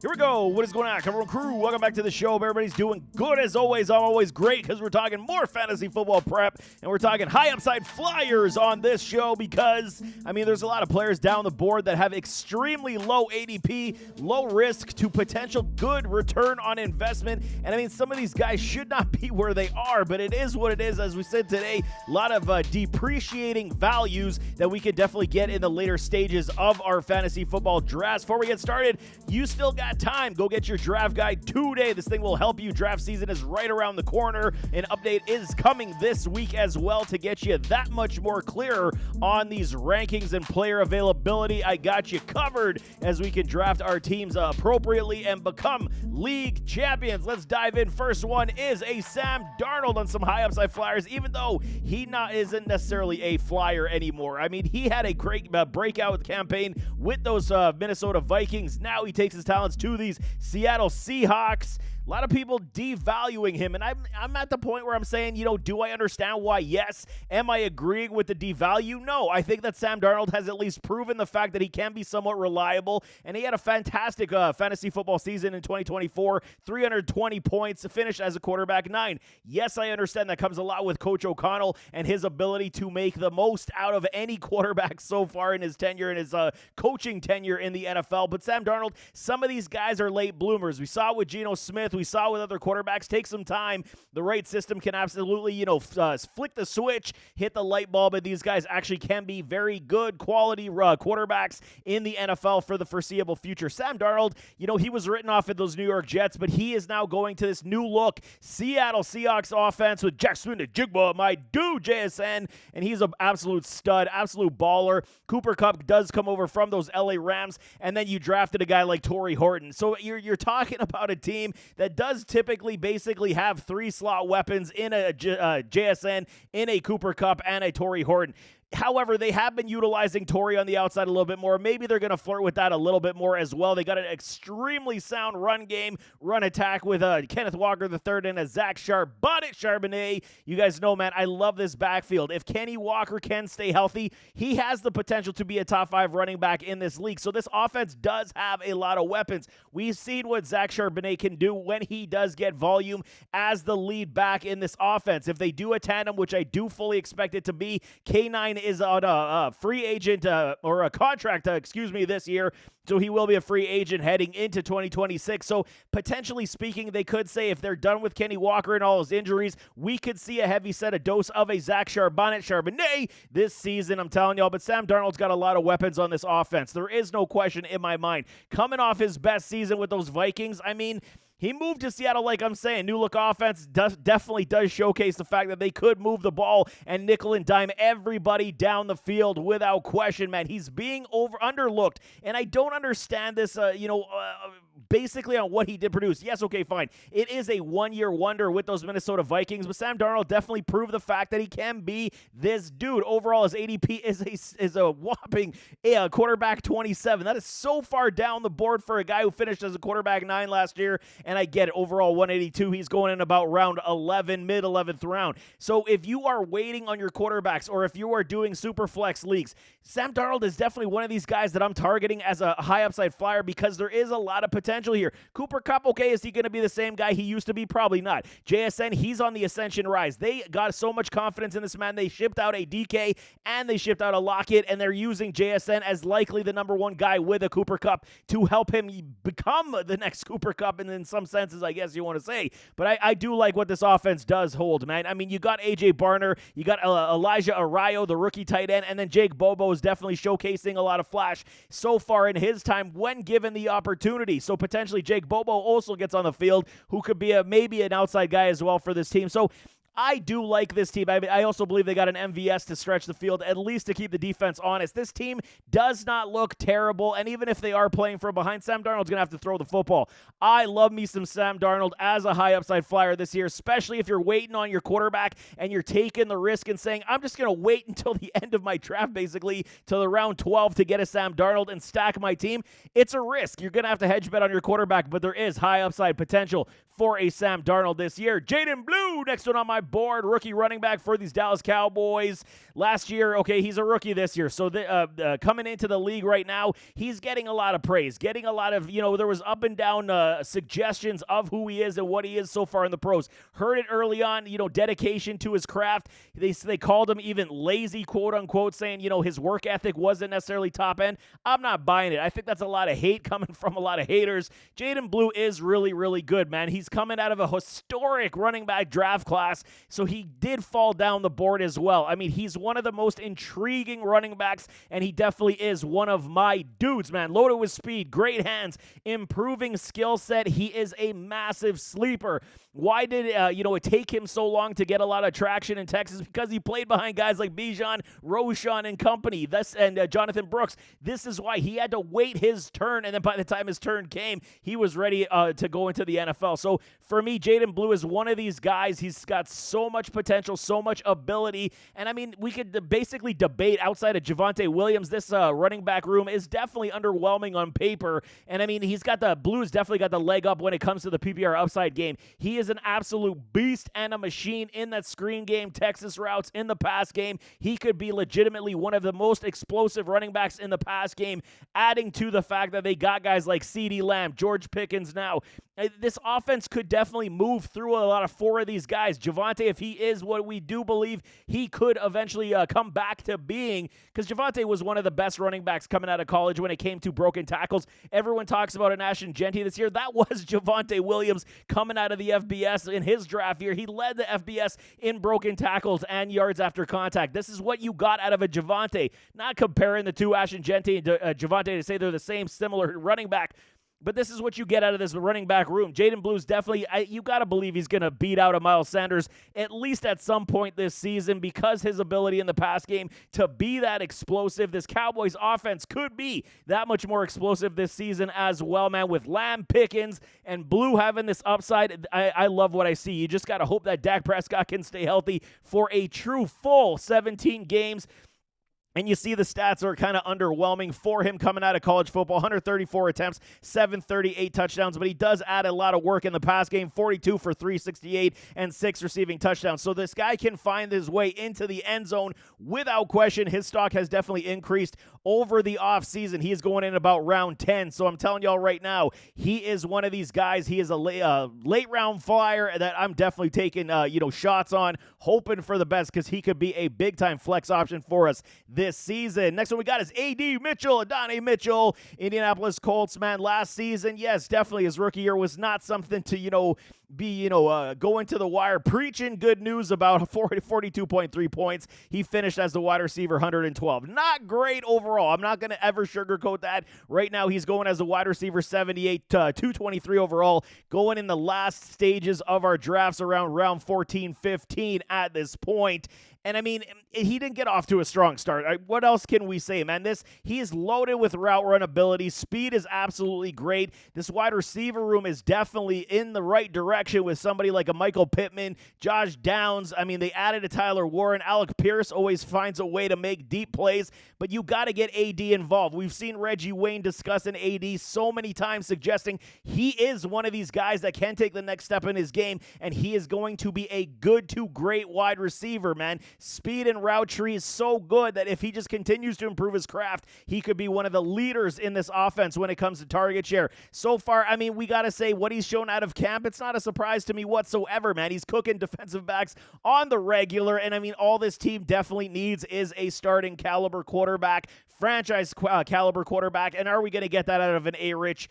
Here we go. What is going on, Cover One Crew? Welcome back to the show. Everybody's doing good as always. I'm always great because we're talking more fantasy football prep and we're talking high upside flyers on this show because, there's a lot of players down the board that have extremely low ADP, low risk to potential good return on investment. And some of these guys should not be where they are, but it is what it is. As we said today, a lot of depreciating values that we could definitely get in the later stages of our fantasy football drafts. Before we get started, you still got time. Go get your draft guide today. This thing will help you. Draft season is right around the corner. An update is coming this week as well to get you that much more clearer on these rankings and player availability. I got you covered as we can draft our teams appropriately and become league champions. Let's dive in. First one is a Sam Darnold on some high upside flyers, even though he isn't necessarily a flyer anymore. He had a great breakout campaign with those Minnesota Vikings. Now he takes his talents to these Seattle Seahawks. A lot of people devaluing him, and I'm at the point where I'm saying, do I understand why? Yes. Am I agreeing with the devalue? No. I think that Sam Darnold has at least proven the fact that he can be somewhat reliable, and he had a fantastic fantasy football season in 2024, 320 points, finished as a quarterback 9. Yes, I understand that comes a lot with Coach O'Connell and his ability to make the most out of any quarterback so far in his tenure, in his coaching tenure in the NFL. But Sam Darnold, some of these guys are late bloomers. We saw with Geno Smith. We saw with other quarterbacks. Take some time. The right system can absolutely, flick the switch, hit the light bulb, and these guys actually can be very good quality quarterbacks in the NFL for the foreseeable future. Sam Darnold, he was written off at those New York Jets, but he is now going to this new look Seattle Seahawks offense with Jack Swin and Jigba, my dude, JSN, and he's an absolute stud, absolute baller. Cooper Kupp does come over from those LA Rams, and then you drafted a guy like Torrey Horton. So you're talking about a team that does typically basically have 3 slot weapons in a JSN, in a Cooper Kupp, and a Torrey Horton. However, they have been utilizing Torrey on the outside a little bit more. Maybe they're going to flirt with that a little bit more as well. They got an extremely sound run game, run attack with Kenneth Walker III and a Zach Charbonnet. You guys know, man, I love this backfield. If Kenny Walker can stay healthy, he has the potential to be a top 5 running back in this league. So this offense does have a lot of weapons. We've seen what Zach Charbonnet can do when he does get volume as the lead back in this offense. If they do a tandem, which I do fully expect it to be, K9 is on a free agent or a contract, this year. So he will be a free agent heading into 2026. So potentially speaking, they could say if they're done with Kenny Walker and all his injuries, we could see a heavy set of dose of a Zach Charbonnet this season. I'm telling y'all, but Sam Darnold's got a lot of weapons on this offense. There is no question in my mind. Coming off his best season with those Vikings, he moved to Seattle, like I'm saying. New look offense definitely does showcase the fact that they could move the ball and nickel and dime everybody down the field without question, man. He's being underlooked, and I don't understand this, basically on what he did produce. Yes, okay, fine. It is a one-year wonder with those Minnesota Vikings, but Sam Darnold definitely proved the fact that he can be this dude. Overall, his ADP is a whopping quarterback 27. That is so far down the board for a guy who finished as a quarterback 9 last year. And I get it. Overall, 182. He's going in about round 11, mid-11th round. So if you are waiting on your quarterbacks or if you are doing super flex leagues, Sam Darnold is definitely one of these guys that I'm targeting as a high upside flyer because there is a lot of potential here. Cooper Kupp, okay, is he going to be the same guy he used to be? Probably not. JSN, he's on the ascension rise. They got so much confidence in this man. They shipped out a DK and they shipped out a Lockett, and they're using JSN as likely the number 1 guy with a Cooper Kupp to help him become the next Cooper Kupp, and then some senses, I guess you want to say. But I do like what this offense does hold, man. You got A.J. Barner, you got Elijah Arrayo, the rookie tight end, and then Jake Bobo is definitely showcasing a lot of flash so far in his time when given the opportunity. So potentially Jake Bobo also gets on the field, who could be maybe an outside guy as well for this team. So I do like this team. I also believe they got an MVS to stretch the field, at least to keep the defense honest. This team does not look terrible, and even if they are playing from behind, Sam Darnold's going to have to throw the football. I love me some Sam Darnold as a high upside flyer this year, especially if you're waiting on your quarterback and you're taking the risk and saying, I'm just going to wait until the end of my draft, basically, till the round 12 to get a Sam Darnold and stack my team. It's a risk. You're going to have to hedge bet on your quarterback, but there is high upside potential for a Sam Darnold this year. Jaden Blue, next one on my board, rookie running back for these Dallas Cowboys. Last year, okay, he's a rookie this year, so coming into the league right now, he's getting a lot of praise, getting a lot of, there was up and down suggestions of who he is and what he is so far in the pros. Heard it early on, dedication to his craft. They called him even lazy, quote unquote, saying, his work ethic wasn't necessarily top end. I'm not buying it. I think that's a lot of hate coming from a lot of haters. Jaden Blue is really, really good, man. He's coming out of a historic running back draft class, so he did fall down the board as well. I mean, he's one of the most intriguing running backs, and he definitely is one of my dudes, man. Loaded with speed, great hands, improving skill set. He is a massive sleeper. Why did it take him so long to get a lot of traction in Texas? Because he played behind guys like Bijan, Roshan, and company. And Jonathan Brooks. This is why he had to wait his turn, and then by the time his turn came, he was ready to go into the NFL. So for me, Jaden Blue is one of these guys. He's got so much potential, so much ability, and I mean, we could basically debate outside of Javonte Williams. This running back room is definitely underwhelming on paper, and I mean, Blue's definitely got the leg up when it comes to the PPR upside game. He is an absolute beast and a machine in that screen game, Texas routes, in the pass game. He could be legitimately one of the most explosive running backs in the pass game, adding to the fact that they got guys like CeeDee Lamb, George Pickens now. This offense could definitely move through a lot of four of these guys. Javonte, if he is what we do believe he could eventually come back to being, because Javonte was one of the best running backs coming out of college when it came to broken tackles. Everyone talks about an Ashton Genty this year. That was Javonte Williams coming out of the FBS in his draft year. He led the FBS in broken tackles and yards after contact. This is what you got out of a Javonte. Not comparing the two, Ashton Genty and Javonte, to say they're the same, similar running back. But this is what you get out of this running back room. Jaden Blue's definitely, you got to believe he's going to beat out a Miles Sanders at least at some point this season, because his ability in the pass game to be that explosive. This Cowboys offense could be that much more explosive this season as well, man. With Lamb, Pickens, and Blue having this upside, I love what I see. You just got to hope that Dak Prescott can stay healthy for a true full 17 games. And you see the stats are kind of underwhelming for him coming out of college football. 134 attempts, 738 touchdowns, but he does add a lot of work in the pass game, 42 for 368 and 6 receiving touchdowns. So this guy can find his way into the end zone without question. His stock has definitely increased over the offseason. He is going in about round 10. So I'm telling y'all right now, he is one of these guys. He is a late round flyer that I'm definitely taking shots on, hoping for the best, because he could be a big-time flex option for us this season. Next one we got is A.D. Mitchell, Adonai Mitchell, Indianapolis Colts, man. Last season, yes, definitely his rookie year was not something to, going to the wire preaching good news about 42.3 points. He finished as the wide receiver, 112. Not great overall. I'm not going to ever sugarcoat that. Right now, he's going as a wide receiver, 78, 223 overall, going in the last stages of our drafts around round 14, 15 at this point. And I mean, he didn't get off to a strong start. What else can we say, man? He is loaded with route run ability. Speed is absolutely great. This wide receiver room is definitely in the right direction with somebody like a Michael Pittman, Josh Downs. I mean, they added a Tyler Warren. Alec Pierce always finds a way to make deep plays, but you got to get AD involved. We've seen Reggie Wayne discussing AD so many times, suggesting he is one of these guys that can take the next step in his game, and he is going to be a good to great wide receiver, man. Speed and route tree is so good that if he just continues to improve his craft, he could be one of the leaders in this offense when it comes to target share. So far, I mean, we got to say what he's shown out of camp, it's not a surprise to me whatsoever, man. He's cooking defensive backs on the regular, and I mean, all this team definitely needs is a starting caliber quarterback, franchise caliber quarterback, and are we going to get that out of an A-Rich?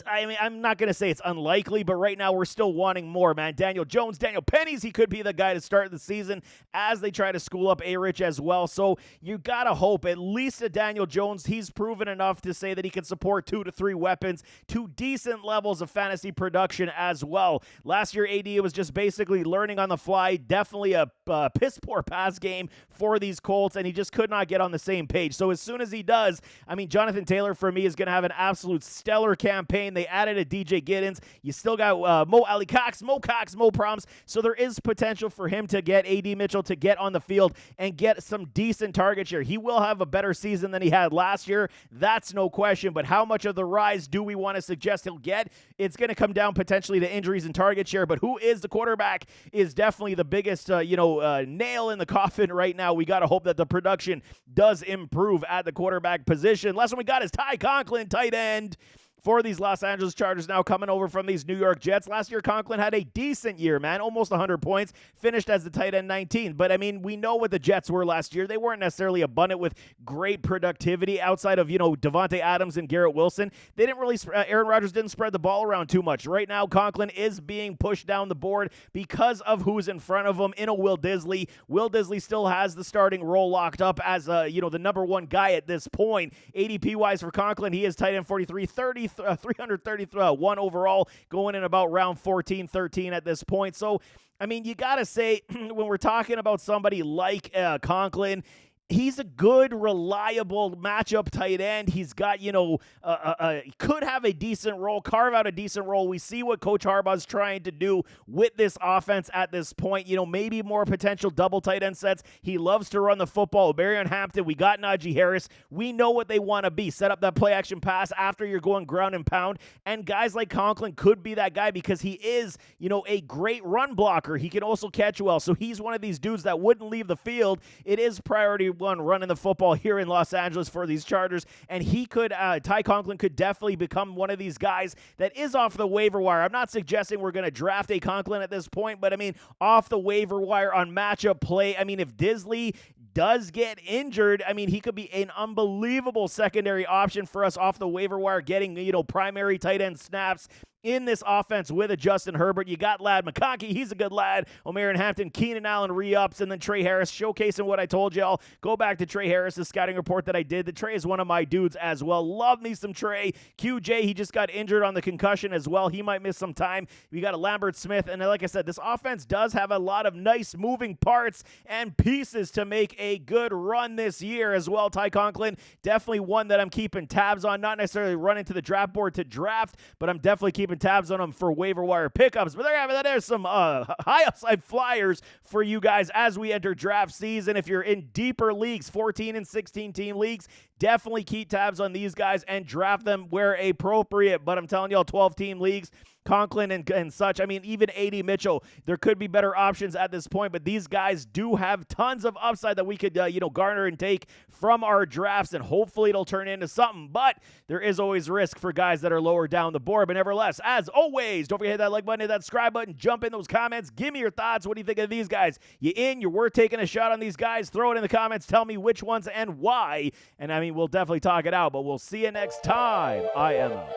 I'm not going to say it's unlikely, but right now we're still wanting more, man. Daniel Jones, Daniel Pennies, he could be the guy to start the season as they try to school up A-Rich as well. So you got to hope at least a Daniel Jones, he's proven enough to say that he can support 2 to 3 weapons to decent levels of fantasy production as well. Last year, AD was just basically learning on the fly, definitely a piss-poor pass game for these Colts, and he just could not get on the same page. So as soon as he does, I mean, Jonathan Taylor for me is going to have an absolute stellar campaign. They added a DJ Giddens. You still got Mo Ali Cox, Mo Proms. So there is potential for him to get A.D. Mitchell to get on the field and get some decent target share. He will have a better season than he had last year. That's no question. But how much of the rise do we want to suggest he'll get? It's going to come down potentially to injuries and target share. But who is the quarterback is definitely the biggest, nail in the coffin right now. We got to hope that the production does improve at the quarterback position. Last one we got is Tai Conklin, tight end for these Los Angeles Chargers, now coming over from these New York Jets. Last year, Conklin had a decent year, man. Almost 100 points. Finished as the tight end 19. But, I mean, we know what the Jets were last year. They weren't necessarily abundant with great productivity outside of, Devontae Adams and Garrett Wilson. They didn't really Aaron Rodgers didn't spread the ball around too much. Right now, Conklin is being pushed down the board because of who's in front of him in a Will Disley. Will Disley still has the starting role locked up as, the number one guy at this point. ADP-wise for Conklin, he is tight end 43, 331 overall, going in about round 14, 13 at this point. So, I mean, you got to say, when we're talking about somebody like Conklin, he's a good, reliable matchup tight end. He's got, could have a decent role, carve out a decent role. We see what Coach Harbaugh's trying to do with this offense at this point. Maybe more potential double tight end sets. He loves to run the football. Barry Hampton, we got Najee Harris. We know what they want to be. Set up that play action pass after you're going ground and pound. And guys like Conklin could be that guy because he is, a great run blocker. He can also catch well. So he's one of these dudes that wouldn't leave the field. It is priority one running the football here in Los Angeles for these Chargers, and he could, Tai Conklin could definitely become one of these guys that is off the waiver wire. I'm not suggesting we're going to draft a Conklin at this point, but I mean, off the waiver wire on matchup play, I mean, if Disley does get injured, I mean, he could be an unbelievable secondary option for us off the waiver wire, getting, primary tight end snaps in this offense with a Justin Herbert. You got Lad McConkey. He's a good lad. O'Meara Hampton, Keenan Allen re-ups, and then Trey Harris showcasing what I told y'all. Go back to Trey Harris' scouting report that I did. The Trey is one of my dudes as well. Love me some Trey. QJ, he just got injured on the concussion as well. He might miss some time. We got a Lambert Smith, and like I said, this offense does have a lot of nice moving parts and pieces to make a good run this year as well. Tai Conklin, definitely one that I'm keeping tabs on. Not necessarily running to the draft board to draft, but I'm definitely keeping tabs on them for waiver wire pickups. But there's some high upside flyers for you guys as we enter draft season. If you're in deeper leagues, 14 and 16 team leagues, definitely keep tabs on these guys and draft them where appropriate. But I'm telling y'all, 12 team leagues, Conklin and such. I mean, even A.D. Mitchell, there could be better options at this point, but these guys do have tons of upside that we could, garner and take from our drafts, and hopefully it'll turn into something. But there is always risk for guys that are lower down the board. But nevertheless, as always, don't forget to hit that like button, hit that subscribe button, jump in those comments. Give me your thoughts. What do you think of these guys? You in? You're worth taking a shot on these guys? Throw it in the comments. Tell me which ones and why. And I mean, we'll definitely talk it out, but we'll see you next time. I am out.